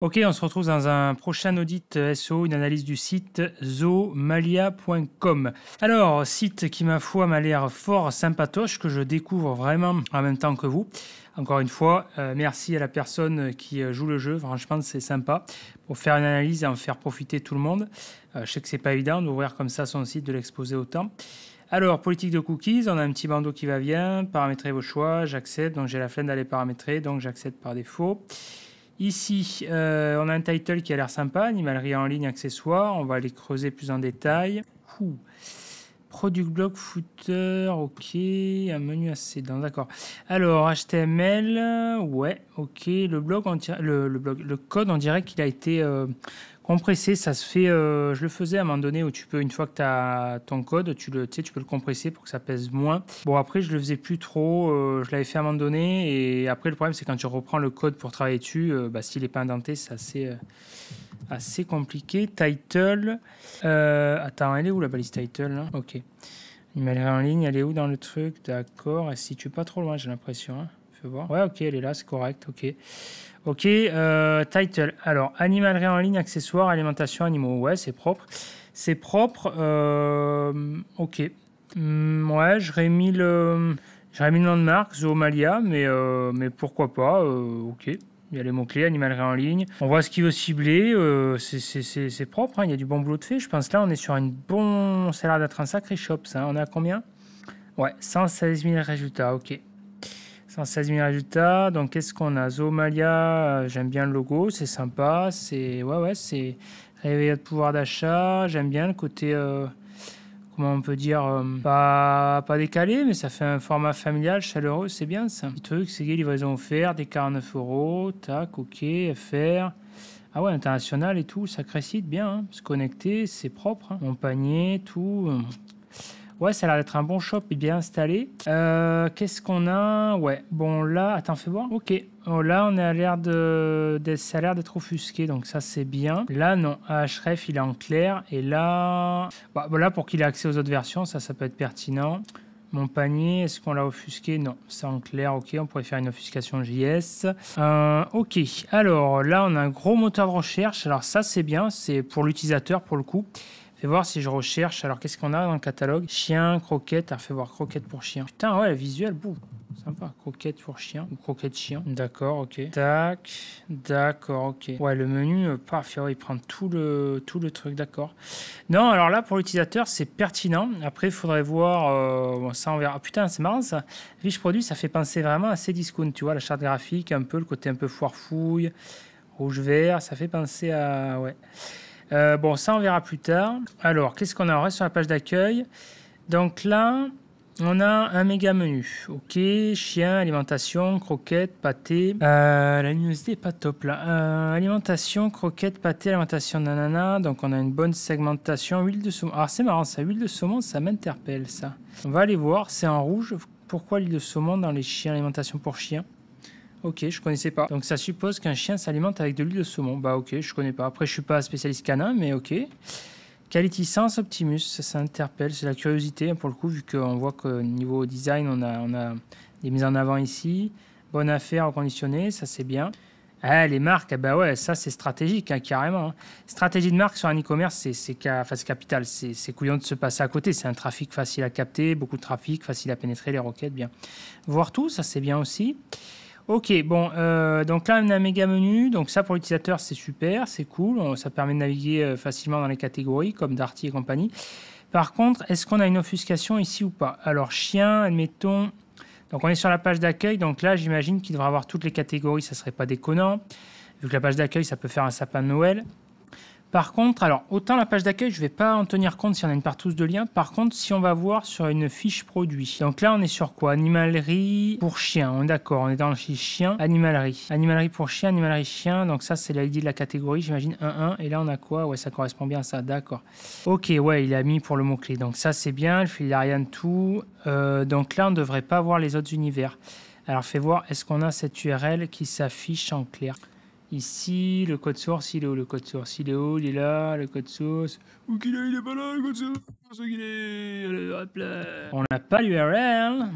Ok, on se retrouve dans un prochain audit SEO, une analyse du site zoomalia.com. Alors, site qui, ma foi, m'a l'air fort sympatoche, que je découvre vraiment en même temps que vous. Encore une fois, merci à la personne qui joue le jeu. Franchement, c'est sympa pour faire une analyse et en faire profiter tout le monde. Je sais que c'est pas évident d'ouvrir comme ça son site, de l'exposer autant. Alors, politique de cookies, on a un petit bandeau qui va bien. Paramétrer vos choix, j'accepte. Donc, j'ai la flemme d'aller paramétrer, donc j'accepte par défaut. Ici, on a un title qui a l'air sympa, animalerie en ligne, accessoires. On va aller creuser plus en détail. Product blog, footer, ok. Un menu précédent, d'accord. Alors, HTML, ouais, ok. Le blog, le code, on dirait qu'il a été compressé. Ça se fait, je le faisais à un moment donné où tu peux, une fois que tu as ton code, tu peux le compresser pour que ça pèse moins. Bon, après, je le faisais plus trop. Je l'avais fait à un moment donné. Et après, le problème, c'est quand tu reprends le code pour travailler dessus, s'il n'est pas indenté, c'est assez compliqué. Title. Attends, elle est où la balise title là? Ok. Animalerie en ligne, elle est où dans le truc? D'accord. Elle se situe pas trop loin, j'ai l'impression. Hein. Fais voir. Ouais, ok, elle est là, c'est correct. Ok. Ok. Title. Alors, animalerie en ligne, accessoires, alimentation, animaux. Ouais, c'est propre. C'est propre. Ok. Ouais, j'aurais mis le nom de marque, Zoomalia, mais pourquoi pas. Ok. Il y a les mots-clés, animalerie en ligne. On voit ce qu'il veut cibler. C'est propre, hein, il y a du bon boulot de fait. Je pense là, on est sur une bonne... Ça a l'air d'être un sacré shop, ça. On a combien? Ouais, 116 000 résultats, ok. 116 000 résultats. Donc, qu'est-ce qu'on a? Zoomalia, j'aime bien le logo, c'est sympa. Ouais, c'est réveil de pouvoir d'achat. J'aime bien le côté... comment on peut dire, pas décalé, mais ça fait un format familial, chaleureux, c'est bien ça. Le truc, c'est livraison offerte, des 49 euros, tac, ok, FR. Ah ouais, international et tout, sacré site, bien, hein. Se connecter, c'est propre, hein. Mon panier, tout. Ouais, ça a l'air d'être un bon shop et bien installé. Qu'est-ce qu'on a? Ouais, bon là, attends, fais voir. Ok, oh, là on a l'air ça a l'air d'être offusqué, donc ça c'est bien. Là non, href il est en clair et là, là pour qu'il ait accès aux autres versions, ça peut être pertinent. Mon panier, est-ce qu'on l'a offusqué? Non, c'est en clair, ok, on pourrait faire une offuscation JS. Ok, alors là on a un gros moteur de recherche, alors ça c'est bien, c'est pour l'utilisateur pour le coup. Fais voir si je recherche. Alors, qu'est-ce qu'on a dans le catalogue? Chien, croquette. Alors, fais voir croquette pour chien. Putain, ouais, visuel, boum. Sympa. Croquette pour chien. Ou croquette chien. D'accord, ok. Tac. D'accord, ok. Ouais, le menu, parfait. Ouais, il prend tout le truc, d'accord. Non, alors là, pour l'utilisateur, c'est pertinent. Après, il faudrait voir. Bon, ça, on verra. Ah, putain, c'est marrant ça. Fiche produit, ça fait penser vraiment à Cdiscount. Tu vois, la charte graphique, un peu, le côté un peu foire-fouille. Rouge-vert, ça fait penser à. Ouais. Bon, ça, on verra plus tard. Alors, qu'est-ce qu'on a? On reste sur la page d'accueil. Donc là, on a un méga menu. Ok, chien, alimentation, croquettes, pâté. La luminosité n'est pas top là. Alimentation, croquettes, pâté, alimentation, nanana. Donc, on a une bonne segmentation. Huile de saumon. Alors, c'est marrant, ça. Huile de saumon, ça m'interpelle, ça. On va aller voir. C'est en rouge. Pourquoi l'huile de saumon dans les chiens, alimentation pour chiens? Ok, je connaissais pas. Donc ça suppose qu'un chien s'alimente avec de l'huile de saumon. Bah ok, je connais pas. Après, je suis pas spécialiste canin, mais ok. Quality Sense Optimus, ça interpelle, c'est la curiosité pour le coup, vu qu'on voit que niveau design, on a des mises en avant ici. Bonne affaire reconditionnée, ça c'est bien. Ah, les marques, bah ouais, ça c'est stratégique, hein, carrément. Hein. Stratégie de marque sur un e-commerce, c'est capital. C'est couillon de se passer à côté. C'est un trafic facile à capter, beaucoup de trafic, facile à pénétrer, les requêtes, bien. Voir tout, ça c'est bien aussi. Ok, bon, donc là on a un méga menu, donc ça pour l'utilisateur c'est super, c'est cool, ça permet de naviguer facilement dans les catégories comme Darty et compagnie. Par contre, est-ce qu'on a une offuscation ici ou pas? Alors chien, admettons, donc on est sur la page d'accueil, donc là j'imagine qu'il devrait avoir toutes les catégories, ça serait pas déconnant, vu que la page d'accueil ça peut faire un sapin de Noël. Par contre, alors, autant la page d'accueil, je ne vais pas en tenir compte si on a une partouze de lien. Par contre, si on va voir sur une fiche produit. Donc là, on est sur quoi? Animalerie pour chien. On est d'accord, on est dans le fiche chien. Animalerie. Animalerie pour chien, animalerie chien. Donc ça, c'est l'ID de la catégorie, j'imagine 1-1. Et là, on a quoi? Ouais, ça correspond bien à ça, d'accord. Ok, ouais, il a mis pour le mot-clé. Donc ça, c'est bien. Le fil d'Ariane, tout. Donc là, on ne devrait pas voir les autres univers. Alors, fais voir, est-ce qu'on a cette URL qui s'affiche en clair? Ici, le code source, il est où le code source? Il est où? Il est là, le code source. Où qu'il est? Il est pas là, le code source. Où qu'il est? Allez, hop là. On n'a pas l'URL.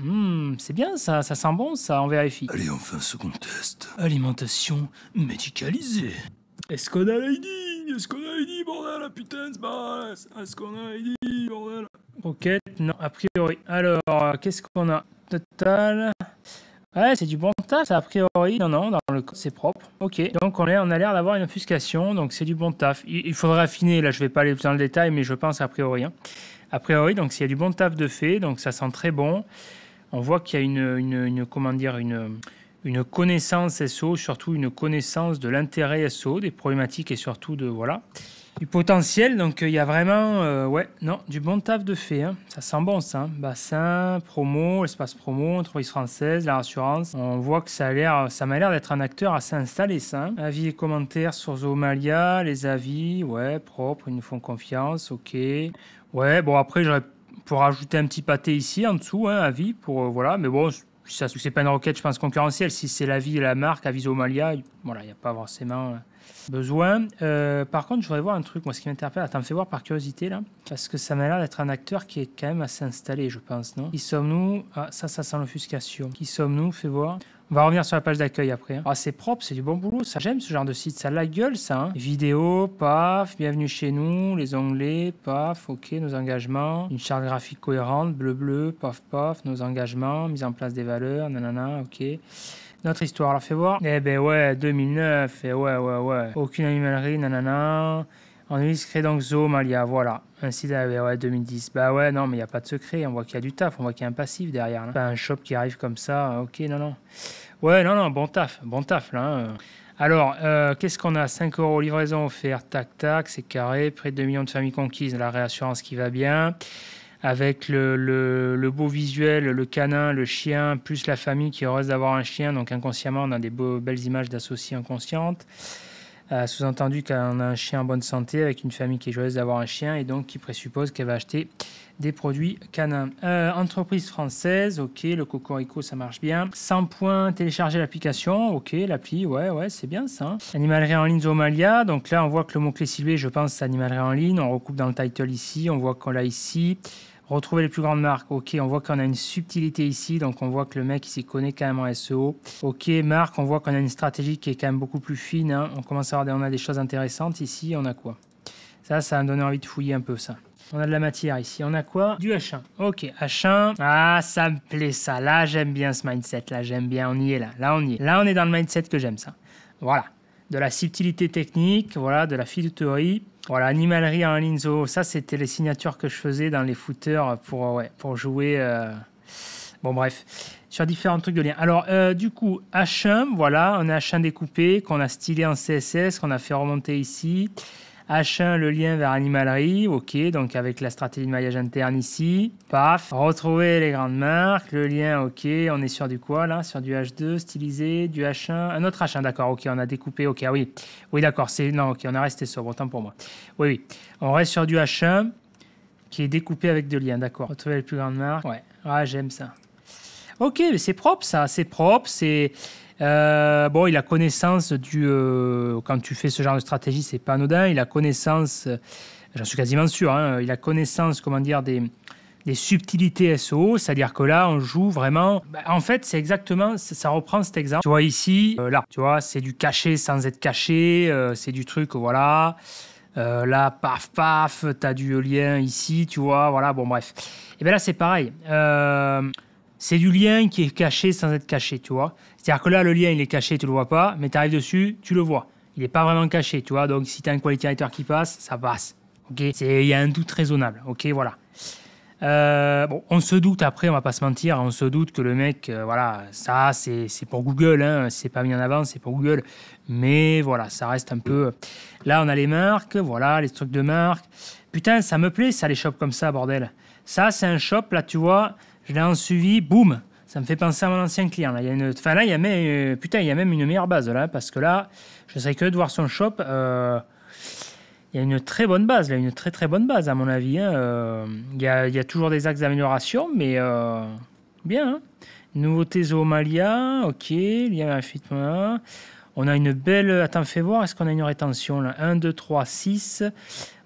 C'est bien ça sent bon ça, on vérifie. Allez, enfin, second test. Alimentation médicalisée. Est-ce qu'on a l'ID? Est-ce qu'on a l'ID, bordel? Putain, c'est pas... Est-ce qu'on a l'ID, bordel? Roquette, non, a priori. Alors, qu'est-ce qu'on a? Total... Ouais, c'est du bon taf, ça, a priori. Non, non, dans le code, c'est propre. Ok, donc on a l'air d'avoir une offuscation, donc c'est du bon taf. Il faudrait affiner, là, je vais pas aller plus dans le détail, mais je pense a priori. Hein. A priori, donc s'il y a du bon taf de fait, donc ça sent très bon. On voit qu'il y a comment dire, une connaissance SO, surtout une connaissance de l'intérêt SO, des problématiques et surtout de, voilà, du potentiel. Donc il y a vraiment, ouais, non, du bon taf de fait. Hein. Ça sent bon, ça. Hein. Bassin, promo, espace promo, entreprise française, la rassurance. On voit que ça m'a l'air d'être un acteur assez installé, ça. Hein. Avis et commentaires sur Zoomalia, les avis, ouais, propre, ils nous font confiance, ok. Ouais, bon, après, j'aurais pour rajouter un petit pâté ici, en dessous, hein, avis, pour, voilà, mais bon, ça, c'est pas une requête, je pense, concurrentielle. Si c'est l'avis et la marque, avis Zoomalia, voilà, il n'y a pas forcément... besoin. Par contre, je voudrais voir un truc, moi, ce qui m'interpelle. Attends, me fais voir par curiosité, là. Parce que ça m'a l'air d'être un acteur qui est quand même assez installé, je pense, non? Qui sommes-nous? Ah, ça sent l'offuscation. Qui sommes-nous? Fais voir. On va revenir sur la page d'accueil après. Hein. Ah, c'est propre, c'est du bon boulot. Ça, j'aime ce genre de site. Ça a la gueule, ça. Hein. Vidéo, paf, bienvenue chez nous, les onglets, paf, ok, nos engagements. Une charte graphique cohérente, bleu, paf, paf, nos engagements, mise en place des valeurs, nanana, ok. Notre histoire, alors fais voir. Eh ben ouais, 2009, et ouais. Aucune animalerie, nanana. On crée donc Zoomalia, voilà. Ainsi, ouais, 2010. Bah ouais, non, mais il n'y a pas de secret. On voit qu'il y a du taf, on voit qu'il y a un passif derrière. Là. Pas un shop qui arrive comme ça, ok, non. Ouais, non, bon taf, là. Hein. Alors, qu'est-ce qu'on a? 5 € livraison offerte, tac, c'est carré. Près de 2 millions de familles conquises, la réassurance qui va bien. Avec le beau visuel, le canin, le chien, plus la famille qui est heureuse d'avoir un chien. Donc inconsciemment, on a des belles images d'associés inconscientes. Sous-entendu qu'on a un chien en bonne santé avec une famille qui est joyeuse d'avoir un chien et donc qui présuppose qu'elle va acheter des produits canins. Entreprise française, ok, le Cocorico, ça marche bien. 100 points, télécharger l'application, ok, l'appli, ouais, c'est bien ça. Hein. Animalerie en ligne Zoomalia, donc là on voit que le mot-clé ciblé, je pense, c'est animalerie en ligne. On recoupe dans le title ici, on voit qu'on l'a ici. Retrouver les plus grandes marques. Ok, on voit qu'on a une subtilité ici, donc on voit que le mec il s'y connaît quand même en SEO. Ok, marque, on voit qu'on a une stratégie qui est quand même beaucoup plus fine. Hein. On commence à avoir on a des choses intéressantes ici. On a quoi? Ça va me donner envie de fouiller un peu ça. On a de la matière ici. On a quoi? Du H1. Ok, H1. Ah, ça me plaît ça. Là, j'aime bien ce mindset. Là, j'aime bien. On y est là. Là, on y est. Là, on est dans le mindset que j'aime ça. Voilà. De la subtilité technique, voilà, de la fiduterie. Voilà, animalerie en ligne zoo, ça c'était les signatures que je faisais dans les footers pour jouer. Bon bref, sur différents trucs de lien. Alors du coup, H1, voilà, on a H1 découpé, qu'on a stylé en CSS, qu'on a fait remonter ici. H1, le lien vers animalerie, ok, donc avec la stratégie de maillage interne ici. Paf, retrouver les grandes marques, le lien, ok, on est sur du quoi là? Sur du H2, stylisé, du H1, un autre H1, d'accord, ok, on a découpé, ok, ah oui, d'accord, ok, on a resté sobre, autant pour moi. Oui, on reste sur du H1 qui est découpé avec deux liens, d'accord. Retrouver les plus grandes marques, ouais, j'aime ça. Ok, mais c'est propre ça, c'est propre, c'est... bon, il a connaissance du... quand tu fais ce genre de stratégie, c'est pas anodin. Il a connaissance, j'en suis quasiment sûr, hein, il a connaissance, comment dire, des subtilités SEO. C'est-à-dire que là, on joue vraiment... en fait, c'est exactement... Ça reprend cet exemple. Tu vois ici, là, tu vois, c'est du caché sans être caché. C'est du truc, voilà. Là, paf, t'as du lien ici, tu vois, voilà, bon, bref. Et bien là, c'est pareil. C'est du lien qui est caché sans être caché, tu vois. C'est-à-dire que là, le lien, il est caché, tu le vois pas, mais tu arrives dessus, tu le vois. Il n'est pas vraiment caché, tu vois. Donc, si tu as un quality writer qui passe, ça passe. Ok. Il y a un doute raisonnable. Ok, voilà. Bon, on se doute, après, on va pas se mentir, on se doute que le mec, voilà, ça, c'est pour Google, hein, c'est pas mis en avant, c'est pour Google. Mais voilà, ça reste un peu... Là, on a les marques, voilà, les trucs de marque. Putain, ça me plaît, ça, les shops comme ça, bordel. Ça, c'est un shop, là, tu vois... Je l'ai en suivi, boum, ça me fait penser à mon ancien client. Là, il y a même une meilleure base là, parce que là, je serais curieux de voir son shop. Il y a une très bonne base, là, une très bonne base à mon avis. Hein. Il y a toujours des axes d'amélioration, mais bien. Hein. Nouveauté Zoomalia, ok, lien graphiquement. On a une belle... Attends, fais voir, est-ce qu'on a une rétention là? 1, 2, 3, 6.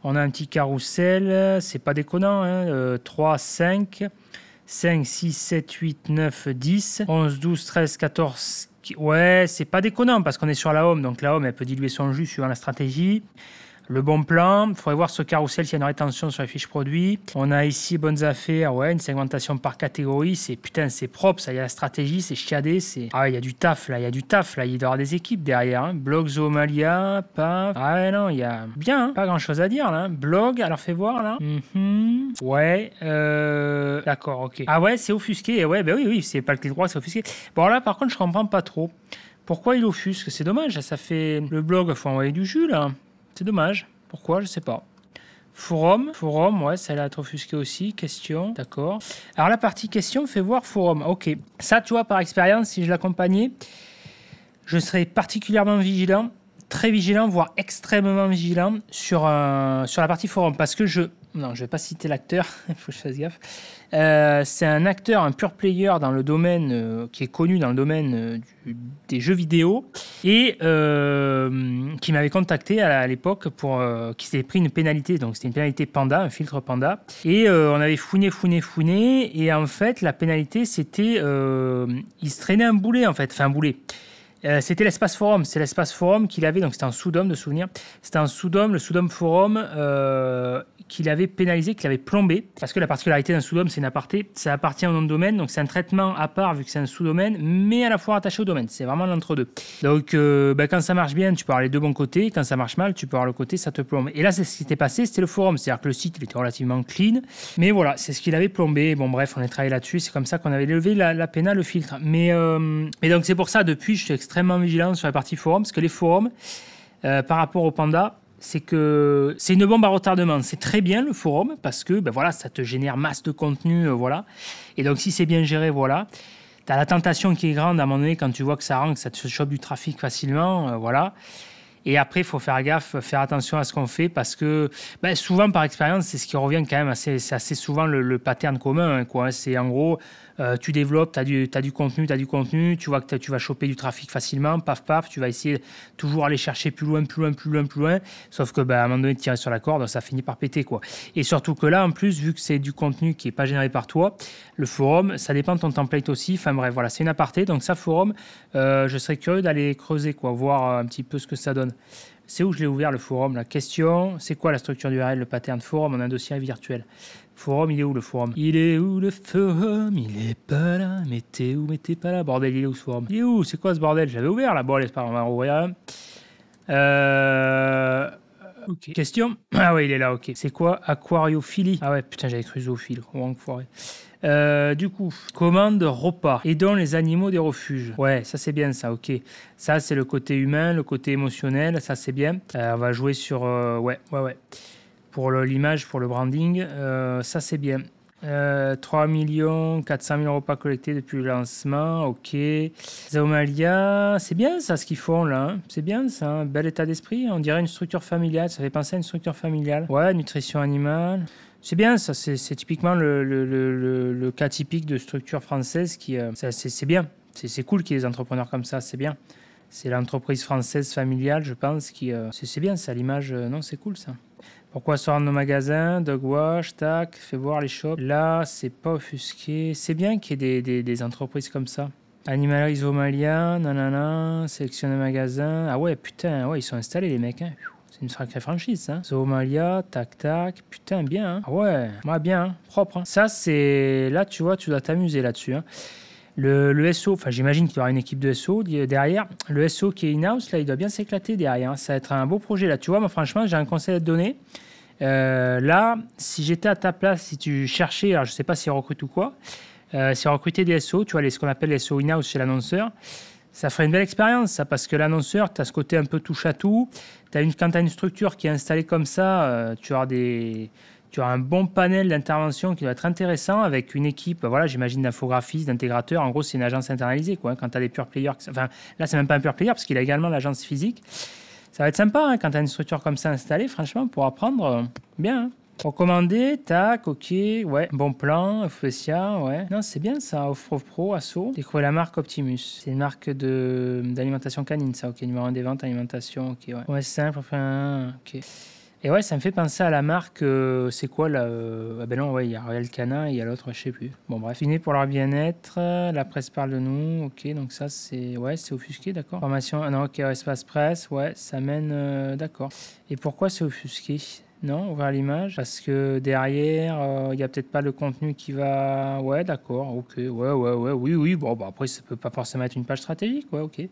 On a un petit carrousel, c'est pas déconnant. Hein. 3, 5... 5, 6, 7, 8, 9, 10, 11, 12, 13, 14, Ouais, c'est pas déconnant parce qu'on est sur la home. Donc la home, elle peut diluer son jus suivant la stratégie. Le bon plan, il faudrait voir ce carrousel s'il y a une rétention sur les fiches produits. On a ici bonnes affaires, ouais, une segmentation par catégorie. C'est propre, ça. Il y a la stratégie, c'est chiadé. Ah, il y a du taf là, il doit y avoir des équipes derrière. Hein. Blog Zoomalia, paf. Ah ouais, non, il y a bien, hein. Pas grand chose à dire là. Hein. Blog, alors fais voir là. Ouais, d'accord, ok. Ah ouais, c'est offusqué. Ouais, ben oui, c'est pas le clic droit, c'est offusqué. Bon là, par contre, je comprends pas trop. Pourquoi il offusque? C'est dommage, ça fait le blog, faut envoyer du jus là. C'est dommage. Pourquoi? Je sais pas. Forum, ouais, ça a l'air d'être offusqué aussi. Question, d'accord. Alors la partie question, fait voir forum. Ok. Ça, tu vois, par expérience, si je l'accompagnais, je serais particulièrement vigilant, très vigilant, voire extrêmement vigilant sur la partie forum. Parce que non, je vais pas citer l'acteur, il faut que je fasse gaffe. C'est un acteur, un pure player dans le domaine, qui est connu dans le domaine des jeux vidéo et qui m'avait contacté à l'époque pour qui s'était pris une pénalité. Donc c'était une pénalité Panda, un filtre Panda. Et on avait fouiné. Et en fait, la pénalité, c'était... il se traînait un boulet, en fait. Enfin, un boulet. C'était l'espace forum. C'est l'espace forum qu'il avait, donc c'était un sous-dom de souvenir. C'était un sous-dom, le sous-dom forum qu'il avait pénalisé, qu'il avait plombé. Parce que la particularité d'un sous-dom, c'est une aparté. Ça appartient au nom de domaine, donc c'est un traitement à part vu que c'est un sous-domaine, mais à la fois rattaché au domaine. C'est vraiment l'entre-deux. Donc quand ça marche bien, tu peux avoir les deux bons côtés. Quand ça marche mal, tu peux avoir le côté, ça te plombe. Et là, c'est ce qui s'était passé, c'était le forum. C'est-à-dire que le site, il était relativement clean. Mais voilà, c'est ce qu'il avait plombé. Bon, bref, on a travaillé là-dessus. C'est comme ça qu'on avait levé la péna, le filtre. Mais donc c'est pour ça, depuis, je suis extrêmement vigilant sur la partie forum, parce que les forums, par rapport au Panda, c'est que c'est une bombe à retardement. C'est très bien le forum, parce que voilà, ça te génère masse de contenu, voilà. Et donc si c'est bien géré, voilà. Tu as la tentation qui est grande à un moment donné, quand tu vois que ça rend, que ça te chope du trafic facilement, voilà. Et après, il faut faire gaffe, faire attention à ce qu'on fait, parce que souvent, par expérience, c'est ce qui revient quand même c'est assez souvent le pattern commun, hein, quoi. C'est en gros, tu développes, tu as du contenu, tu vois que tu vas choper du trafic facilement, paf, tu vas essayer toujours aller chercher plus loin, sauf que à un moment donné, de tirer sur la corde, ça finit par péter, quoi. Et surtout que là, en plus, vu que c'est du contenu qui n'est pas généré par toi, le forum, ça dépend de ton template aussi. Enfin bref, voilà, c'est une aparté. Donc ça, forum, je serais curieux d'aller creuser, quoi, voir un petit peu ce que ça donne. C'est où je l'ai ouvert, le forum? La question, c'est quoi la structure d'URL, le pattern forum? On a un dossier virtuel. Forum, il est où le forum? Il est où le forum? Il est pas là. Mettez où, mettez pas là. Bordel, il est où ce forum? Il est où? C'est quoi ce bordel? J'avais ouvert là. Bon, allez, c'est pas grave, on va rouvrir. Ok. Question? Ah ouais, il est là, ok. C'est quoi aquariophilie? Ah ouais, putain, j'avais cru zoophile. Du coup, commande repas. Aidons les animaux des refuges. Ouais, ça c'est bien ça, ok. Ça c'est le côté humain, le côté émotionnel, ça c'est bien. On va jouer sur... ouais. Pour l'image, pour le branding, ça c'est bien. 3 400 000 repas collectés depuis le lancement, ok. Zoomalia, c'est bien ça ce qu'ils font là, hein. C'est bien ça, un bel état d'esprit. On dirait une structure familiale, ça fait penser à une structure familiale. Ouais, nutrition animale. C'est bien ça, c'est typiquement le cas typique de structure française qui, c'est bien. C'est cool qu'il y ait des entrepreneurs comme ça, c'est bien. C'est l'entreprise française familiale, je pense, qui, c'est bien ça, l'image, non, c'est cool ça. Pourquoi se rendre nos magasins, Dogwash, tac, fais voir les shops. Là, c'est pas offusqué. C'est bien qu'il y ait des entreprises comme ça. Animalerie Zoomalia, nanana, sélectionner magasin. Ah ouais, putain, ouais, ils sont installés les mecs, hein. C'est une sacrée franchise, hein. Zoomalia, tac, putain, bien, hein. Ah ouais, bien, hein. Propre, hein. Ça, c'est... Là, tu vois, tu dois t'amuser là-dessus, hein. Le SO, enfin j'imagine qu'il y aura une équipe de SO derrière. Le SO qui est in-house, là, il doit bien s'éclater derrière, hein. Ça va être un beau projet, là. Tu vois, moi, franchement, j'ai un conseil à te donner. Là, si j'étais à ta place, si tu cherchais, alors je ne sais pas si recrute ou quoi, si recruter des SO, tu vois, ce qu'on appelle les SO in-house chez l'annonceur, ça ferait une belle expérience, ça, parce que l'annonceur, tu as ce côté un peu touche à tout. Quand tu as une structure qui est installée comme ça, tu auras un bon panel d'intervention qui va être intéressant avec une équipe, voilà, j'imagine d'infographistes, d'intégrateurs. En gros, c'est une agence internalisée, quoi, hein, quand tu as des pure players. Enfin, là, c'est même pas un pure player parce qu'il a également l'agence physique. Ça va être sympa, hein, quand tu as une structure comme ça installée, franchement, pour apprendre, bien. Hein. Recommander, tac, ok, ouais, bon plan, Fessia, ouais. Non, c'est bien ça, Offre Pro, Asso. Découvrez la marque Optimus. C'est une marque d'alimentation canine, ça, ok, numéro 1 des ventes, alimentation, ok, ouais. Ouais, simple, enfin, ok. Et ouais, ça me fait penser à la marque, c'est quoi là ah ben non, ouais, il y a Royal Canin et il y a l'autre, je sais plus. Bon bref, fini pour leur bien-être, la presse parle de nous, ok, donc ça c'est ouais, c'est offusqué, d'accord. Formation, ah non, ok, espace presse, ouais, ça mène, d'accord. Et pourquoi c'est offusqué? Non, ouvrir l'image, parce que derrière, il y a peut-être pas le contenu qui va... Ouais, d'accord, ok, ouais, oui, oui, bon, bah après ça peut pas forcément être une page stratégique, ouais, ok.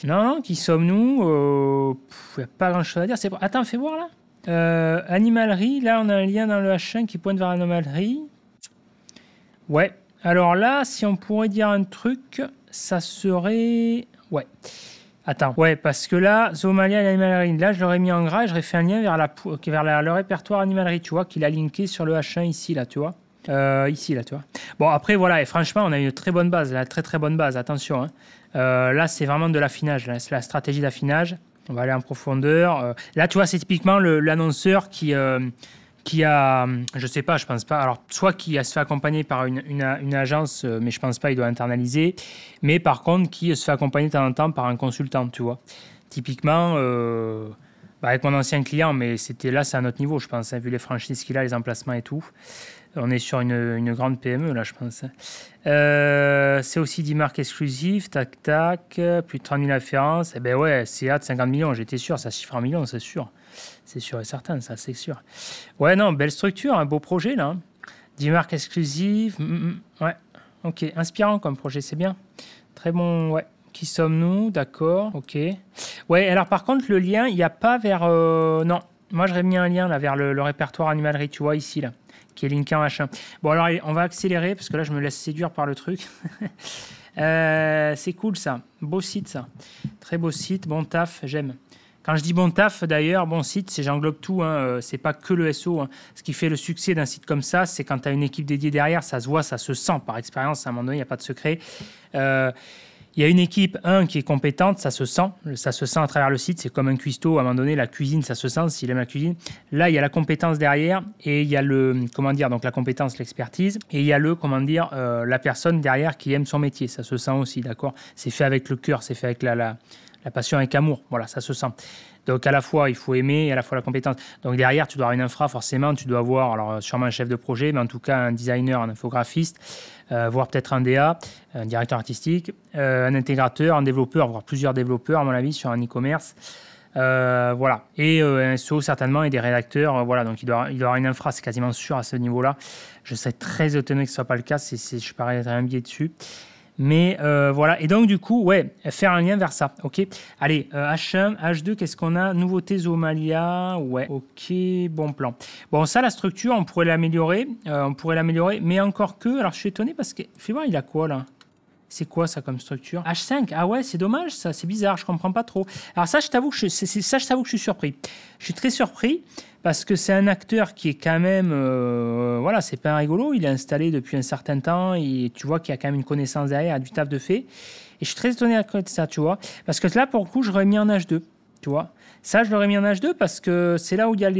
Non, non, qui sommes-nous? Il n'y a pas grand-chose à dire. Attends, fais voir là. Animalerie, là on a un lien dans le H1 qui pointe vers l'animallerie. Ouais. Alors là, si on pourrait dire un truc, ça serait... Ouais. Attends. Ouais, parce que là, Zoomalia et l'animalerie, là je l'aurais mis en gras et j'aurais fait un lien vers le répertoire animalerie, tu vois, qu'il a linké sur le H1 ici, là, tu vois. Ici, là, tu vois. Bon, après, voilà, et franchement, on a une très bonne base, la très très bonne base, attention. Hein. Là, c'est vraiment de l'affinage, c'est la stratégie d'affinage. On va aller en profondeur. Là, tu vois, c'est typiquement l'annonceur qui a, je sais pas, je pense pas. Alors, soit qui se fait accompagner par une agence, mais je pense pas, il doit internaliser. Mais par contre, qui se fait accompagner de temps en temps par un consultant, tu vois. Typiquement, avec mon ancien client, mais c'était là, c'est à notre niveau, je pense, hein, vu les franchises qu'il a, les emplacements et tout. On est sur une grande PME, là, je pense. C'est aussi 10 marques exclusives, tac, tac, plus de 30 000 références. Eh ben ouais, CA de 50 millions, j'étais sûr, ça chiffre en millions, c'est sûr. C'est sûr et certain, ça, c'est sûr. Ouais, non, belle structure, un beau projet, là. 10 marques exclusives, ouais, ok, inspirant comme projet, c'est bien. Très bon, ouais. Qui sommes-nous? D'accord, ok. Ouais, alors par contre, le lien, il n'y a pas vers... non, moi j'aurais mis un lien là vers le répertoire animalerie, tu vois, ici, là, qui est linké en H1. Bon, alors allez, on va accélérer, parce que là, je me laisse séduire par le truc. C'est cool, ça. Beau site, ça. Très beau site, bon taf, j'aime. Quand je dis bon taf, d'ailleurs, bon site, j'englobe tout, hein, c'est pas que le SEO. Hein. Ce qui fait le succès d'un site comme ça, c'est quand tu as une équipe dédiée derrière, ça se voit, ça se sent par expérience, à un moment donné, il n'y a pas de secret. Il y a une équipe, qui est compétente, ça se sent à travers le site, c'est comme un cuistot, à un moment donné, la cuisine, ça se sent, s'il aime la cuisine. Là, il y a la compétence derrière, et il y a donc la compétence, l'expertise, et il y a la personne derrière qui aime son métier, ça se sent aussi, d'accord. C'est fait avec le cœur, c'est fait avec la passion, avec amour, voilà, ça se sent. Donc à la fois, il faut aimer et à la fois la compétence. Donc derrière, tu dois avoir une infra, forcément, tu dois avoir, alors sûrement un chef de projet, mais en tout cas un designer, un infographiste, voire peut-être un DA, un directeur artistique, un intégrateur, un développeur, voire plusieurs développeurs, à mon avis, sur un e-commerce. Voilà. Et un SEO certainement et des rédacteurs. Voilà. Donc il doit y avoir une infra, c'est quasiment sûr à ce niveau-là. Je serais très étonné que ce ne soit pas le cas. Je parie un billet dessus. Mais voilà, et donc du coup, ouais, faire un lien vers ça, ok. Allez, H1, H2, qu'est-ce qu'on a? Nouveauté Zoomalia, ouais, ok, bon plan. Bon, ça, la structure, on pourrait l'améliorer, mais encore que, alors je suis étonné parce que, fais voir, il a quoi là? C'est quoi ça comme structure? H5, ah ouais, c'est dommage ça, c'est bizarre, je comprends pas trop. Alors ça, je t'avoue que je suis surpris. Je suis très surpris parce que c'est un acteur qui est quand même, voilà, c'est pas un rigolo, il est installé depuis un certain temps et tu vois qu'il y a quand même une connaissance derrière, du taf de fait. Et je suis très étonné à côté de ça, tu vois. Parce que là, pour le coup, je l'aurais mis en H2, tu vois. Ça, je l'aurais mis en H2 parce que c'est là où il y a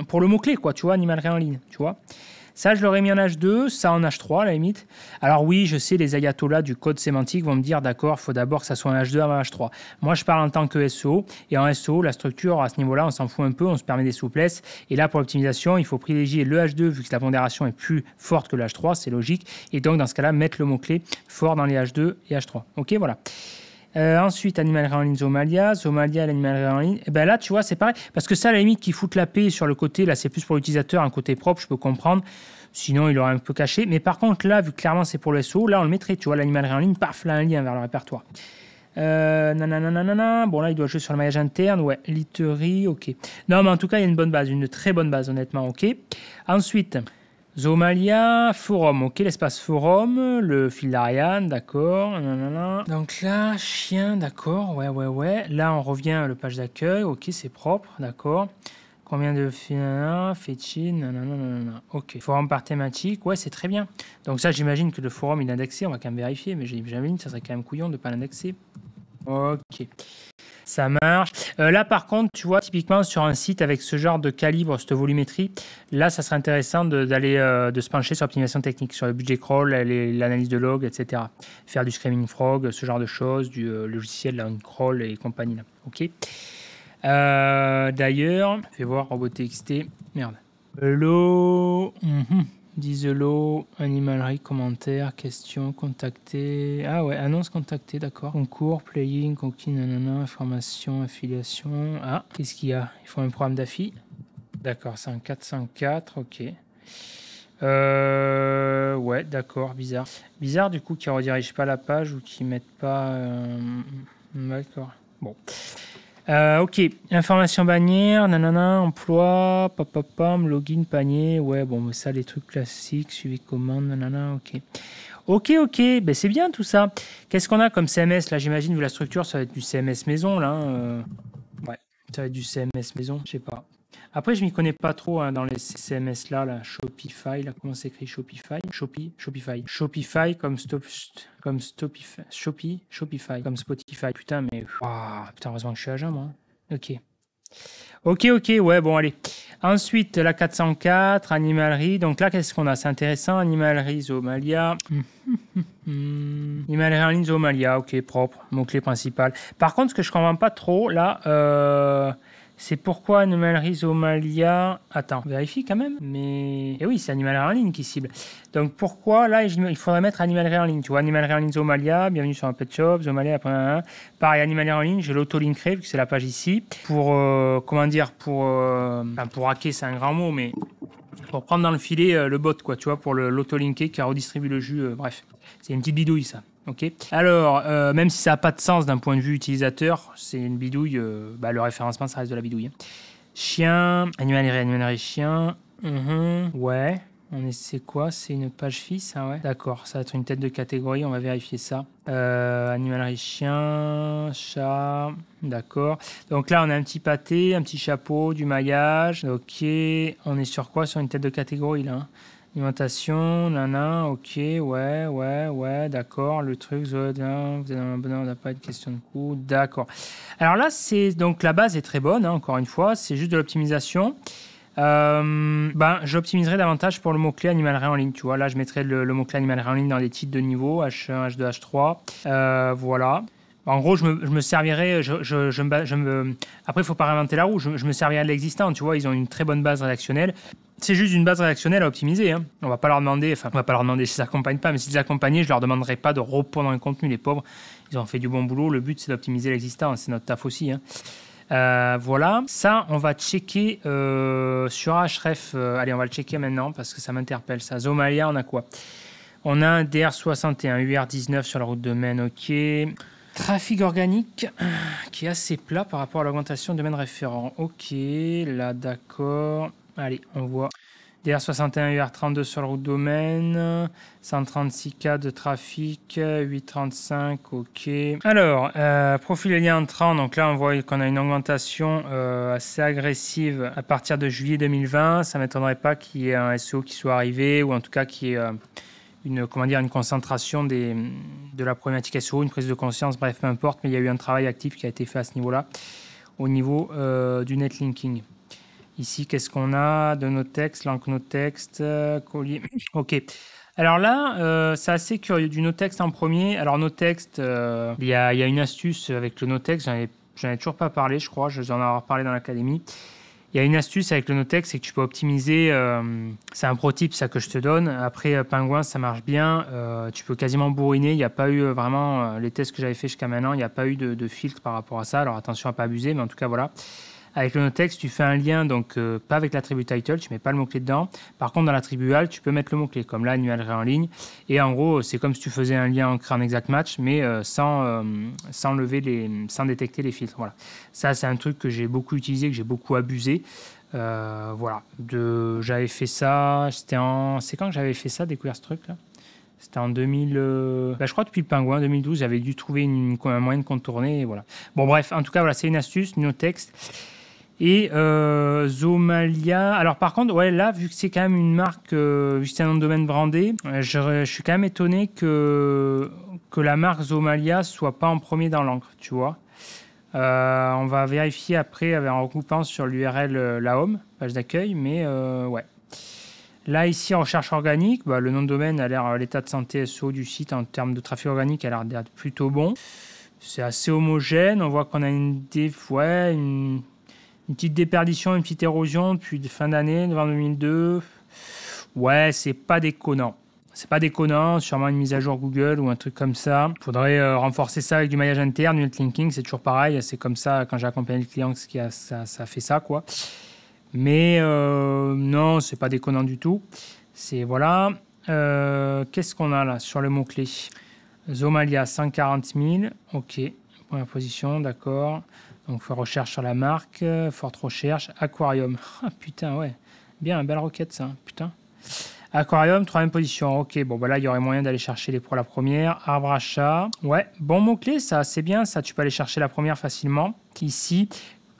pour le mot-clé, quoi, tu vois, animalerie en ligne, tu vois. Ça, je l'aurais mis en H2, ça en H3 à la limite. Alors oui, je sais, les ayatollahs du code sémantique vont me dire, d'accord, il faut d'abord que ça soit en H2 avant H3. Moi, je parle en tant que SEO, et en SEO, la structure, à ce niveau-là, on s'en fout un peu, on se permet des souplesses. Et là, pour l'optimisation, il faut privilégier le H2, vu que la pondération est plus forte que le H3, c'est logique. Et donc, dans ce cas-là, mettre le mot-clé fort dans les H2 et H3. Ok, voilà. Ensuite, animalerie en ligne Zoomalia, l'animalerie en ligne. Et ben là, tu vois, c'est pareil. Parce que ça, à la limite, qui fout la paix sur le côté, là, c'est plus pour l'utilisateur, un côté propre, je peux comprendre. Sinon, il aurait un peu caché. Mais par contre, là, vu que clairement c'est pour le SEO, là, on le mettrait, tu vois, l'animalerie en ligne, paf, là, un lien vers le répertoire. Nanana. Bon, là, il doit jouer sur le maillage interne. Ouais, literie, ok. Non, mais en tout cas, il y a une bonne base, une très bonne base, honnêtement, ok. Ensuite, Zoomalia, forum, ok, l'espace forum, le fil d'Ariane, d'accord. Nanana. Donc là, chien, d'accord, ouais. Là, on revient à la page d'accueil, ok, c'est propre, d'accord. Combien de fetching, nanana. Ok, forum par thématique, ouais, c'est très bien. Donc ça, j'imagine que le forum, il est indexé, on va quand même vérifier, mais j'imagine que ça serait quand même couillon de ne pas l'indexer. Ok. Ça marche. Là, par contre, tu vois, typiquement sur un site avec ce genre de calibre, cette volumétrie, là, ça serait intéressant de se pencher sur l'optimisation technique, sur le budget crawl, l'analyse de log, etc. Faire du Screaming Frog, ce genre de choses, du logiciel, là, crawl et compagnie. Là. OK. D'ailleurs, fais voir robot.txt. Merde. Hello. Dis hello. Animalerie, commentaire, question, contacter. Ah ouais, annonce contacter, d'accord. Concours, playing, conquis, nanana, information, affiliation. Ah, qu'est-ce qu'il y a? Il faut un programme d'affi. D'accord, c'est un 404, ok. Ouais, d'accord, bizarre. Bizarre du coup qu'ils ne redirigent pas la page ou qu'ils mettent pas... D'accord, bon. Ok, information bannière, nanana, emploi, papapam, login, panier, ouais, bon, ça, les trucs classiques, suivi commande, nanana, ok. Ok, ben c'est bien tout ça. Qu'est-ce qu'on a comme CMS là? J'imagine, vu la structure, ça va être du CMS maison là. Ouais, ça va être du CMS maison, je sais pas. Après, je m'y connais pas trop hein, dans les CMS là, Shopify, là, comment s'écrit Shopify? Shopify comme Shopify comme Spotify. Putain, mais putain, heureusement que je suis agent moi. Ok, ouais, bon, allez. Ensuite, la 404, animalerie. Donc là, qu'est-ce qu'on a? C'est intéressant. Animalerie, Zoomalia. Animalerie en ligne, Zoomalia. Ok, propre. Mot-clé principal. Par contre, ce que je ne comprends pas trop, là, c'est pourquoi Animalerie, Zoomalia. Attends, vérifie quand même. Mais. Eh oui, c'est Animalerie en ligne qui cible. Donc pourquoi, là, il faudrait mettre Animalerie en ligne. Tu vois, Animalerie en ligne, Zoomalia. Bienvenue sur un pet shop. Zoomalia, après un. Pareil, Animalerie en ligne, j'ai l'auto-linkerai, vu que c'est la page ici. Pour, comment dire, pour hacker, c'est un grand mot, mais pour prendre dans le filet le bot, quoi, tu vois, pour l'auto-linker qui a redistribué le jus. Bref, c'est une petite bidouille, ça. Ok. Alors, même si ça n'a pas de sens d'un point de vue utilisateur, c'est une bidouille. Le référencement, ça reste de la bidouille. Hein. Chien, animalerie, chien. Ouais. C'est quoi? C'est une page fille, ça, ouais. D'accord, ça va être une tête de catégorie, on va vérifier ça. Animalerie chien, chat, d'accord. Donc là, on a un petit pâté, un petit chapeau, du maillage. Ok, on est sur quoi? Sur une tête de catégorie, là. Hein. Alimentation, nana, ok, ouais, d'accord. Le truc, vous êtes dans un bonheur, on n'a pas de question de coût, d'accord. Alors là, donc la base est très bonne, hein, encore une fois, c'est juste de l'optimisation. J'optimiserai davantage pour le mot-clé animalerie en ligne. Tu vois, là, je mettrai le mot-clé animalerie en ligne dans les titres de niveau, H1, H2, H3. Voilà. En gros, je me servirai. Après, il ne faut pas réinventer la roue. Je me servirai de l'existant. Tu vois, ils ont une très bonne base rédactionnelle. C'est juste une base rédactionnelle à optimiser. Hein. On va pas leur demander s'ils n'accompagnent pas, mais s'ils accompagnaient, je leur demanderai pas de repondre un contenu. Les pauvres, ils ont fait du bon boulot. Le but, c'est d'optimiser l'existant. C'est notre taf aussi. Hein. Voilà, ça on va checker sur Href. Allez, on va le checker maintenant parce que ça m'interpelle. Ça, Zoomalia, on a quoi? On a un DR61, UR19 sur la route de Maine, ok. Trafic organique qui est assez plat par rapport à l'augmentation de domaine référent. Ok, là d'accord. Allez, on voit. DR61 UR32 sur le route domaine, 136K de trafic, 835, ok. Alors, profil et lien entrant, donc là on voit qu'on a une augmentation assez agressive à partir de juillet 2020. Ça ne m'étonnerait pas qu'il y ait un SEO qui soit arrivé, ou en tout cas qu'il y ait une concentration de la problématique SEO, une prise de conscience, bref, peu importe, mais il y a eu un travail actif qui a été fait à ce niveau-là, au niveau du netlinking. Ici, qu'est-ce qu'on a de nos textes? Langue nos textes, collier. Ok. Alors là, c'est assez curieux. Du no-text en premier. Alors, no-text, il y a une astuce avec le no-text. J'en ai toujours pas parlé, je crois. J'en ai parlé dans l'académie. Il y a une astuce avec le no-text, c'est que tu peux optimiser. C'est un pro tip, ça que je te donne. Après, Penguin, ça marche bien. Tu peux quasiment bourriner. Il n'y a pas eu vraiment les tests que j'avais fait jusqu'à maintenant. Il n'y a pas eu de filtre par rapport à ça. Alors, attention à ne pas abuser, mais en tout cas, voilà. Avec le no-text, tu fais un lien, donc pas avec l'attribut title, tu mets pas le mot-clé dedans. Par contre, dans l'attribut alt, tu peux mettre le mot-clé, comme là, animalerie en ligne. Et en gros, c'est comme si tu faisais un lien ancré en exact match, mais sans détecter les filtres. Voilà. Ça, c'est un truc que j'ai beaucoup utilisé, que j'ai beaucoup abusé. Voilà. J'avais fait ça, c'est quand que j'avais fait ça, découvert ce truc-là? C'était en 2000... je crois depuis le Pingouin, 2012, j'avais dû trouver un moyen de contourner. Et voilà. Bon, bref, en tout cas, voilà, c'est une astuce, no-text. Et Zoomalia. Alors par contre, ouais, là, vu que c'est quand même une marque, vu que c'est un nom de domaine brandé, je suis quand même étonné que la marque Zoomalia soit pas en premier dans l'encre, tu vois. On va vérifier après en recoupant sur l'URL la home, page d'accueil, mais ouais. Là, ici, en recherche organique, le nom de domaine a l'air, l'état de santé SEO du site en termes de trafic organique a l'air d'être plutôt bon. C'est assez homogène. On voit qu'on a une Une petite déperdition, une petite érosion depuis fin d'année, novembre 2002. Ouais, c'est pas déconnant. C'est pas déconnant, sûrement une mise à jour Google ou un truc comme ça. Il faudrait renforcer ça avec du maillage interne, du netlinking, c'est toujours pareil. C'est comme ça, quand j'ai accompagné le client, ça fait ça, quoi. Mais non, c'est pas déconnant du tout. C'est voilà. Qu'est-ce qu'on a là sur le mot-clé? Zomalia, 140 000. Ok, première position, d'accord. Donc, recherche sur la marque, forte recherche. Aquarium. Ah, putain, ouais. Bien, belle requête, ça. Putain. Aquarium, troisième position. Ok, bon, bah là, il y aurait moyen d'aller chercher les pros la première. Arbre à chat. Ouais, bon mot-clé, ça, c'est bien. Ça, tu peux aller chercher la première facilement. Ici.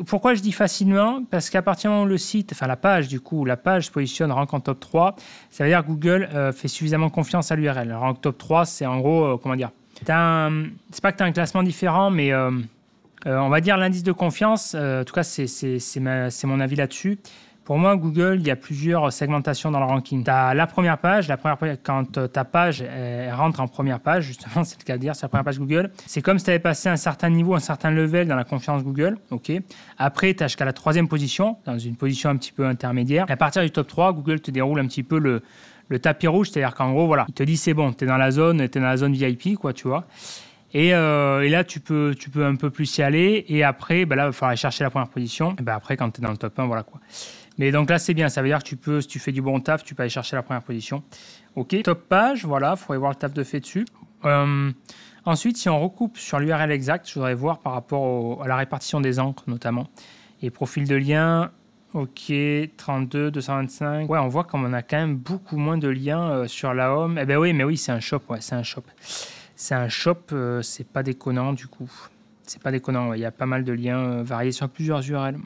Pourquoi je dis facilement? Parce qu'à partir du moment où le site, enfin la page du coup, la page se positionne rank en top 3, ça veut dire que Google fait suffisamment confiance à l'URL. Rank top 3, c'est en gros, comment dire, c'est pas que tu as un classement différent, mais on va dire l'indice de confiance, en tout cas c'est mon avis là-dessus. Pour moi, Google, il y a plusieurs segmentations dans le ranking. Tu as la première page, quand ta page elle rentre en première page, justement, c'est le cas de dire, sur la première page Google, c'est comme si tu avais passé un certain niveau, un certain level dans la confiance Google. Okay. Après, tu as jusqu'à la troisième position, dans une position un petit peu intermédiaire. Et à partir du top 3, Google te déroule un petit peu le tapis rouge, c'est-à-dire qu'en gros, voilà, il te dit c'est bon, tu es dans la zone VIP, quoi, tu vois. Et là, tu peux un peu plus y aller. Et après, là, il va falloir aller chercher la première position. Et après, quand tu es dans le top 1, voilà quoi. Mais donc là, c'est bien. Ça veut dire que si tu fais du bon taf, tu peux aller chercher la première position. OK. Top page, voilà. Il faudrait voir le taf de fait dessus. Ensuite, si on recoupe sur l'URL exact, je voudrais voir par rapport à la répartition des encres, notamment. Et profil de lien, OK, 32, 225. Ouais, on voit comme on a quand même beaucoup moins de liens sur la home. Eh ben oui, mais oui, c'est un shop. Ouais, c'est un shop. C'est un shop, c'est pas déconnant du coup. C'est pas déconnant, ouais. Il y a pas mal de liens variés sur plusieurs URL.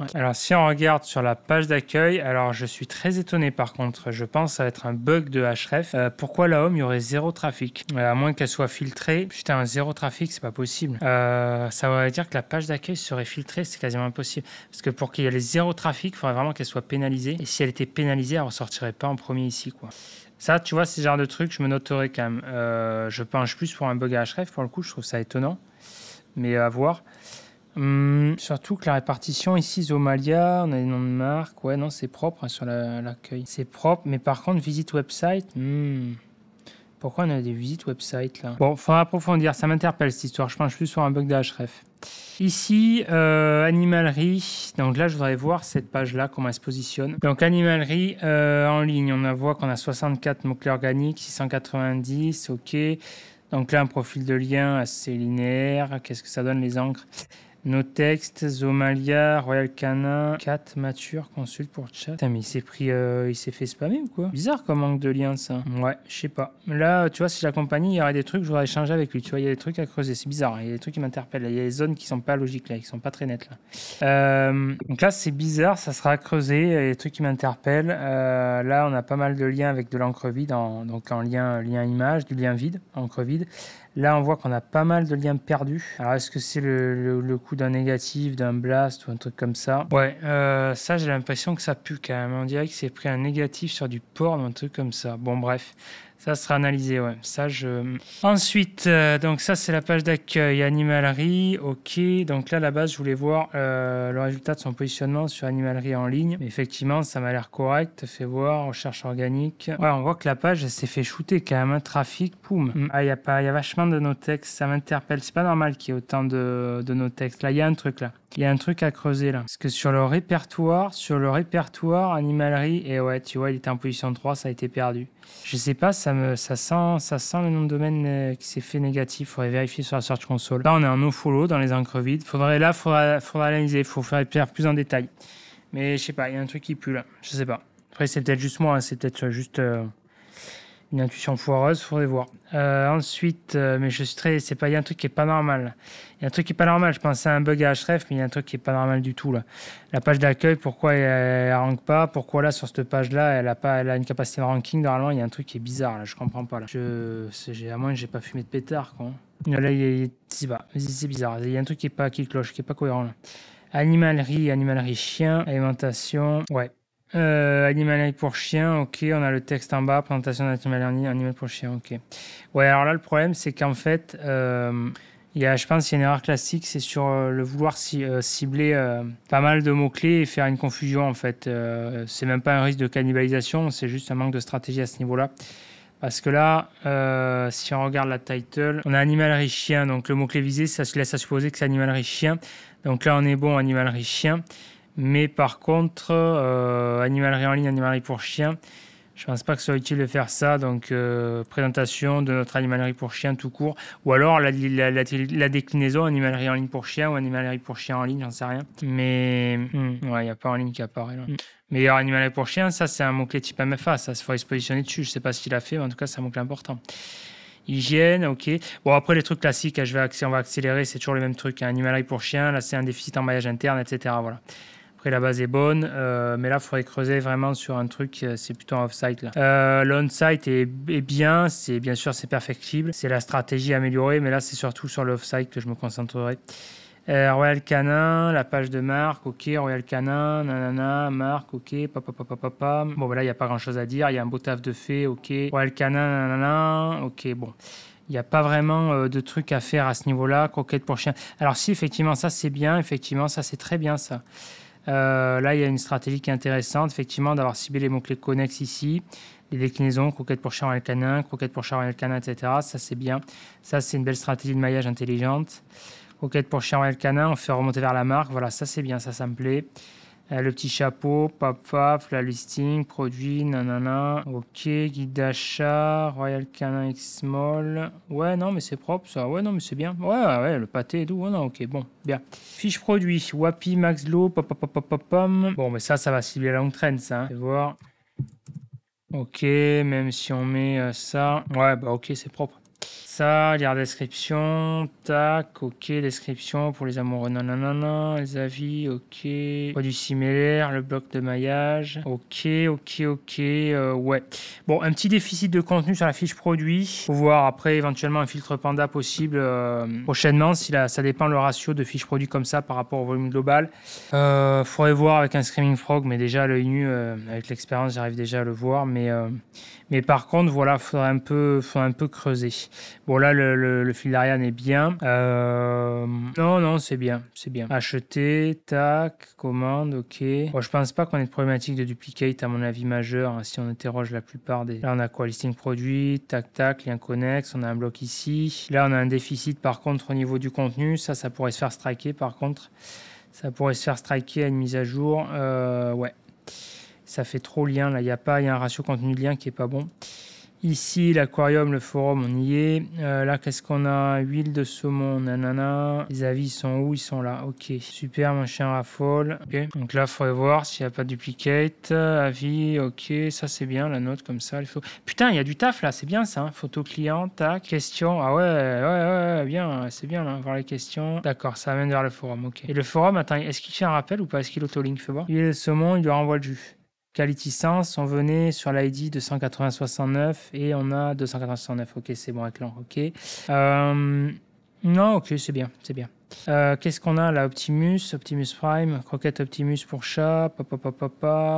Ouais. Alors si on regarde sur la page d'accueil, alors je suis très étonné par contre, je pense que ça va être un bug de Href. Pourquoi la home, il y aurait zéro trafic? À moins qu'elle soit filtrée. Putain, zéro trafic, c'est pas possible. Ça veut dire que la page d'accueil serait filtrée, c'est quasiment impossible. Parce que pour qu'il y ait les zéro trafic, il faudrait vraiment qu'elle soit pénalisée. Et si elle était pénalisée, elle ressortirait pas en premier ici, quoi. Ça, tu vois, c'est le genre de truc, je me noterais quand même. Je penche plus pour un bug à Href, pour le coup, je trouve ça étonnant. Mais à voir. Surtout que la répartition ici, Zomalia, on a des noms de marques. Ouais, non, c'est propre hein, sur l'accueil. C'est propre, mais par contre, visite website. Pourquoi on a des visites website là? Bon, faudra approfondir, ça m'interpelle cette histoire. Je penche plus sur un bug de Href. Ici, animalerie. Donc là, je voudrais voir cette page-là, comment elle se positionne. Donc, animalerie en ligne, on voit qu'on a 64 mots-clés organiques, 690, ok. Donc là, un profil de lien assez linéaire. Qu'est-ce que ça donne les encres? Nos textes, Zomalia, Royal Canin, 4 mature, consulte pour chat. Putain, mais il s'est fait spammer ou quoi? Bizarre comme manque de lien, ça. Ouais, je sais pas. Là, tu vois, si j'accompagnais, il y aurait des trucs, je voudrais échanger avec lui. Tu vois, il y a des trucs à creuser. C'est bizarre. Il y a des trucs qui m'interpellent. Il y a des zones qui sont pas logiques, là, qui sont pas très nettes, là. Donc là, c'est bizarre. Ça sera à creuser. Il y a des trucs qui m'interpellent. Là, on a pas mal de liens avec de l'encre vide, donc en lien image, du lien vide, encre vide. Là, on voit qu'on a pas mal de liens perdus. Alors, est-ce que c'est le coup d'un négatif, d'un blast ou un truc comme ça? Ouais, ça, j'ai l'impression que ça pue quand même. On dirait que c'est pris un négatif sur du porn ou un truc comme ça. Bon, bref. Ça sera analysé, ouais. Ensuite, donc ça, c'est la page d'accueil animalerie. OK. Donc là, à la base, je voulais voir le résultat de son positionnement sur animalerie en ligne. Mais effectivement, ça m'a l'air correct. Fait voir, recherche organique. Ouais, on voit que la page, elle s'est fait shooter quand même. Un trafic, poum. Ah, il y a vachement de nos textes. Ça m'interpelle. C'est pas normal qu'il y ait autant de nos textes. Là, il y a un truc, là. Il y a un truc à creuser, là. Parce que sur le répertoire, animalerie, et ouais, tu vois, il était en position 3, ça a été perdu. Je sais pas, ça sent le nom de domaine qui s'est fait négatif. Faudrait vérifier sur la Search Console. Là, on est en nofollow dans les encres vides. Faudrait analyser. Faut faire plus en détail. Mais je sais pas, il y a un truc qui pue là. Je sais pas. Après, c'est peut-être juste moi. Hein, c'est peut-être juste une intuition foireuse. Faudrait voir. Ensuite, mais je suis très. C'est pas. Il y a un truc qui est pas normal. Il y a un truc qui est pas normal. Je pensais à un bug à Href, mais il y a un truc qui est pas normal du tout là. La page d'accueil, pourquoi elle rank pas? Pourquoi là sur cette page-là, elle a une capacité de ranking? Normalement, il y a un truc qui est bizarre là. Je comprends pas là. À moins que j'ai pas fumé de pétard quoi. Là, c'est bizarre. Il y a un truc qui cloche, qui est pas cohérent là. Animalerie chien, alimentation. Ouais. Animalerie pour chien, ok, on a le texte en bas, présentation d'animal pour chien, ok. Ouais, alors là, le problème, c'est qu'en fait, Je pense qu'il y a une erreur classique, c'est sur le vouloir cibler pas mal de mots-clés et faire une confusion en fait. C'est même pas un risque de cannibalisation, c'est juste un manque de stratégie à ce niveau-là. Parce que là, si on regarde la title, on a animalerie chien, donc le mot-clé visé, ça se laisse à supposer que c'est animalerie chien. Donc là, on est bon, animalerie chien. Mais par contre, animalerie en ligne, animalerie pour chien, je pense pas que ce soit utile de faire ça. Donc, présentation de notre animalerie pour chien tout court. Ou alors la déclinaison animalerie en ligne pour chien ou animalerie pour chien en ligne, j'en sais rien. Mais ouais, il n'y a pas en ligne qui apparaît là. Meilleur animalerie pour chien, ça c'est un mot-clé type MFA. Ça, il faut se positionner dessus. Je sais pas ce qu'il a fait, mais en tout cas, c'est un mot-clé important. Hygiène, ok. Bon, après, les trucs classiques, on va accélérer, c'est toujours les mêmes trucs. Animalerie pour chien, là, c'est un déficit en maillage interne, etc. Voilà. Après, la base est bonne, mais là, il faudrait creuser vraiment sur un truc, c'est plutôt un off-site. L'on-site est bien, bien sûr, c'est perfectible. C'est la stratégie améliorée, mais là, c'est surtout sur l'off-site que je me concentrerai. Royal Canin, la page de marque, ok. Royal Canin, nanana, marque, ok. Papa. Bon, ben là, il n'y a pas grand-chose à dire. Il y a un beau taf de fait, ok. Royal Canin, nanana, ok, bon. Il n'y a pas vraiment de trucs à faire à ce niveau-là. Croquette pour chien. Alors si, effectivement, ça, c'est bien. Effectivement, ça, c'est très bien, ça. Là, il y a une stratégie qui est intéressante, effectivement, d'avoir ciblé les mots-clés connexes ici. Les déclinaisons, croquette pour chat Royal Canin, croquette pour chat Royal Canin, etc. Ça, c'est bien. Ça, c'est une belle stratégie de maillage intelligente. Croquette pour chien Royal Canin, on fait remonter vers la marque. Voilà, ça, c'est bien, ça me plaît. Le petit chapeau, pop-paf, la listing, produit, nanana. Ok, guide d'achat, Royal Canin X Small. Ouais, non, mais c'est propre ça. Ouais, non, mais c'est bien. Ouais, le pâté et tout. Ouais, non, ok, bon, bien. Fiche produit, Wapi, Max Low, pom. Bon, mais ça va cibler la longue traîne, ça. Je vais voir. Ok, même si on met ça. Ouais, bah ok, c'est propre. Ça, lire description, tac, ok, description pour les amoureux, nanana, les avis, ok, produit similaire, le bloc de maillage, ok, ouais. Bon, un petit déficit de contenu sur la fiche produit, faut voir après éventuellement un filtre panda possible prochainement, si ça dépend le ratio de fiche produit comme ça par rapport au volume global. Faudrait voir avec un Screaming Frog, mais déjà à l'œil nu, avec l'expérience, j'arrive déjà à le voir, mais par contre, voilà, faudrait un peu creuser. Bon, là, le fil d'Ariane est bien. Non, c'est bien. Acheter, tac, commande, ok. Bon, je pense pas qu'on ait de problématique de duplicate, à mon avis, majeure, hein, si on interroge la plupart des... Là, on a quoi? Listing produit, tac, lien connexe, on a un bloc ici. Là, on a un déficit, par contre, au niveau du contenu. Ça pourrait se faire striker, par contre. Ça pourrait se faire striker à une mise à jour. Ouais. Ça fait trop lien, là. Il y a un ratio contenu-lien qui est pas bon. Ici, l'aquarium, le forum, on y est. Là, qu'est-ce qu'on a? Huile de saumon, nanana. Les avis, ils sont où? Ils sont là. Ok. Super, mon chien raffole. Ok. Donc là, il faudrait voir s'il n'y a pas de duplicate. Avis, ok. Ça, c'est bien, la note comme ça. Putain, il y a du taf là. C'est bien ça. Hein. Photo client, tac. Question. Ah ouais, bien. C'est bien là. Voir les questions. D'accord, ça amène vers le forum. Ok. Et le forum, attends, est-ce qu'il fait un rappel ou pas? Est-ce qu'il autolink? Fais voir. Huile de saumon, il lui renvoie le jus. Quality Sense, on venait sur l'ID 28069 et on a 28069. Ok, c'est bon avec l'an. Ok. Non, ok, c'est bien. Qu'est-ce qu'on a là? Optimus Prime, croquette Optimus pour chat,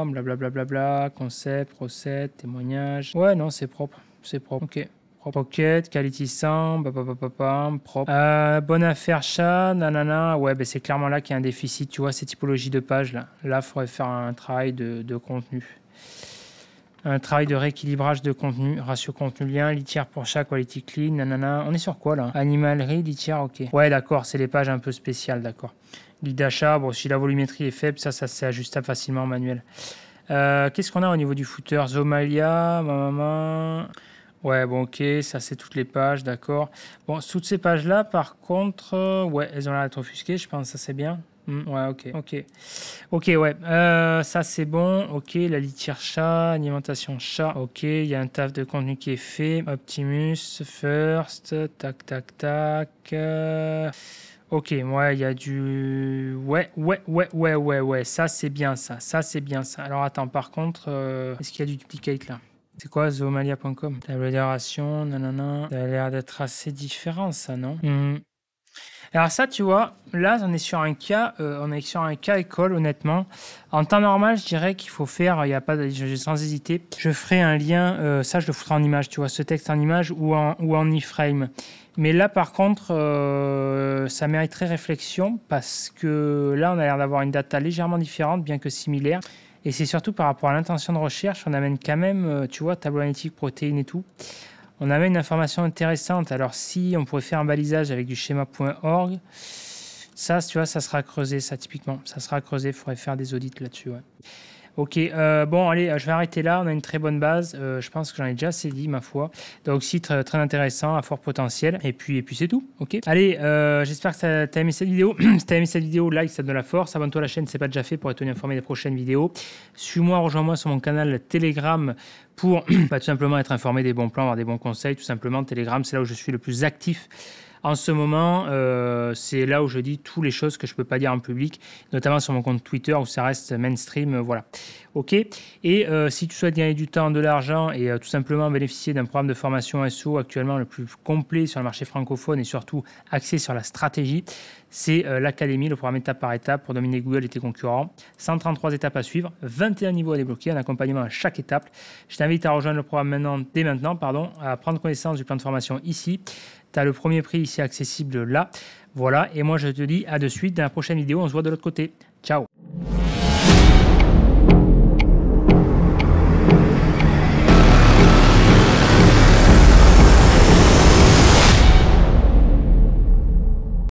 blablabla, concept, recette, témoignage. Ouais, non, c'est propre. Ok. Rocket, Quality Sound, propre. Bonne affaire chat, nanana. Ouais, c'est clairement là qu'il y a un déficit. Tu vois, ces typologies de pages là. Là, il faudrait faire un travail de contenu. Un travail de rééquilibrage de contenu, ratio contenu-lien, litière pour chat, quality clean, nanana. On est sur quoi là? Animalerie, litière, ok. Ouais, d'accord, c'est les pages un peu spéciales, d'accord. Guide d'achat, bon, si la volumétrie est faible, ça c'est ajustable facilement en manuel. Qu'est-ce qu'on a au niveau du footer? Zomalia, Ouais, bon, ok, ça c'est toutes les pages, d'accord. Bon, toutes ces pages-là, par contre, ouais, elles ont l'air d'être offusquées, je pense, ça c'est bien. Ouais, ok, ouais, ça c'est bon, ok, la litière chat, alimentation chat, ok, il y a un taf de contenu qui est fait, Optimus, First, tac, ok, ouais, il y a du... Ouais, ça c'est bien ça. Alors attends, par contre, est-ce qu'il y a du duplicate là? C'est quoi, zoomalia.com? Table de narration, nanana. Ça a l'air d'être assez différent, ça, non? Alors ça, tu vois, là, on est sur un cas, école, honnêtement. En temps normal, je dirais qu'il faut faire, il y a pas, sans hésiter, je ferai un lien, ça, je le ferai en image, tu vois, ce texte en image ou en iframe. Mais là, par contre, ça mériterait réflexion parce que là, on a l'air d'avoir une data légèrement différente, bien que similaire. Et c'est surtout par rapport à l'intention de recherche, on amène quand même, tu vois, tableau analytique, protéines et tout. On amène une information intéressante. Alors, si on pourrait faire un balisage avec du schéma.org, ça, tu vois, ça sera creusé, ça, typiquement. Ça sera creusé, il faudrait faire des audits là-dessus, ouais. Ok, bon, allez, je vais arrêter là. On a une très bonne base. Je pense que j'en ai déjà assez dit, ma foi. Donc, site très intéressant, à fort potentiel. Et puis c'est tout. Ok. Allez, j'espère que tu as aimé cette vidéo. Si tu as aimé cette vidéo, like, ça te donne la force. Abonne-toi à la chaîne si ce n'est pas déjà fait pour être tenu informé des prochaines vidéos. Suis-moi, rejoins-moi sur mon canal Telegram pour tout simplement être informé des bons plans, avoir des bons conseils. Tout simplement, Telegram, c'est là où je suis le plus actif. En ce moment, c'est là où je dis toutes les choses que je ne peux pas dire en public, notamment sur mon compte Twitter où ça reste mainstream. Voilà. OK. Et si tu souhaites gagner du temps, de l'argent et tout simplement bénéficier d'un programme de formation SEO actuellement le plus complet sur le marché francophone et surtout axé sur la stratégie, c'est l'Académie, le programme étape par étape pour dominer Google et tes concurrents. 133 étapes à suivre, 21 niveaux à débloquer, un accompagnement à chaque étape. Je t'invite à rejoindre le programme dès maintenant, à prendre connaissance du plan de formation ici. Tu as le premier prix ici accessible là. Voilà, et moi je te dis à de suite dans la prochaine vidéo, on se voit de l'autre côté. Ciao.